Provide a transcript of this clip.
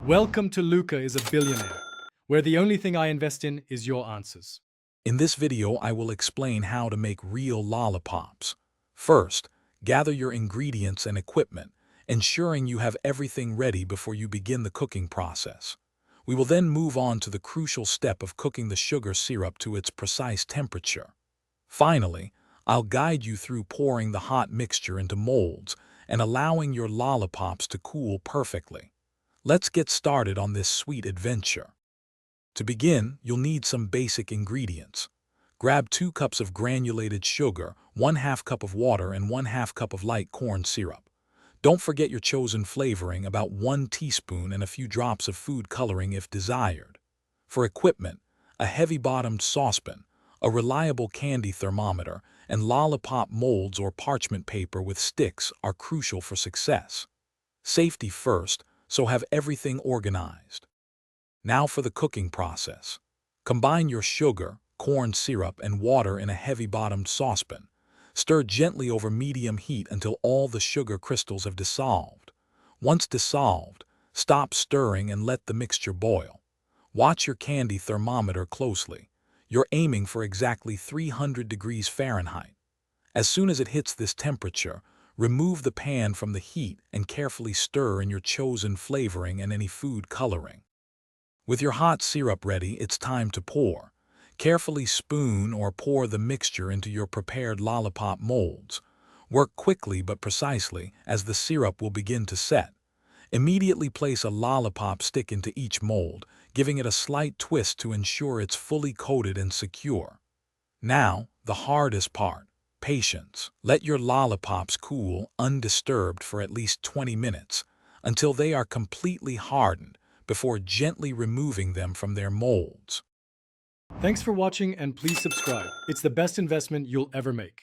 Welcome to Luca is a Billionaire, where the only thing I invest in is your answers. In this video, I will explain how to make real lollipops. First, gather your ingredients and equipment, ensuring you have everything ready before you begin the cooking process. We will then move on to the crucial step of cooking the sugar syrup to its precise temperature. Finally, I'll guide you through pouring the hot mixture into molds and allowing your lollipops to cool perfectly. Let's get started on this sweet adventure. To begin, you'll need some basic ingredients. Grab 2 cups of granulated sugar, 1/2 cup of water, and 1/2 cup of light corn syrup. Don't forget your chosen flavoring, about 1 teaspoon and a few drops of food coloring if desired. For equipment, a heavy-bottomed saucepan, a reliable candy thermometer, and lollipop molds or parchment paper with sticks are crucial for success. Safety first, so have everything organized. Now for the cooking process. Combine your sugar, corn syrup, and water in a heavy-bottomed saucepan. Stir gently over medium heat until all the sugar crystals have dissolved. Once dissolved, stop stirring and let the mixture boil. Watch your candy thermometer closely. You're aiming for exactly 300 degrees Fahrenheit. As soon as it hits this temperature, remove the pan from the heat and carefully stir in your chosen flavoring and any food coloring. With your hot syrup ready, it's time to pour. Carefully spoon or pour the mixture into your prepared lollipop molds. Work quickly but precisely, as the syrup will begin to set. Immediately place a lollipop stick into each mold, giving it a slight twist to ensure it's fully coated and secure. Now, the hardest part. Patience. Let your lollipops cool undisturbed for at least 20 minutes, until they are completely hardened, before gently removing them from their molds. Thanks for watching and please subscribe. It's the best investment you'll ever make.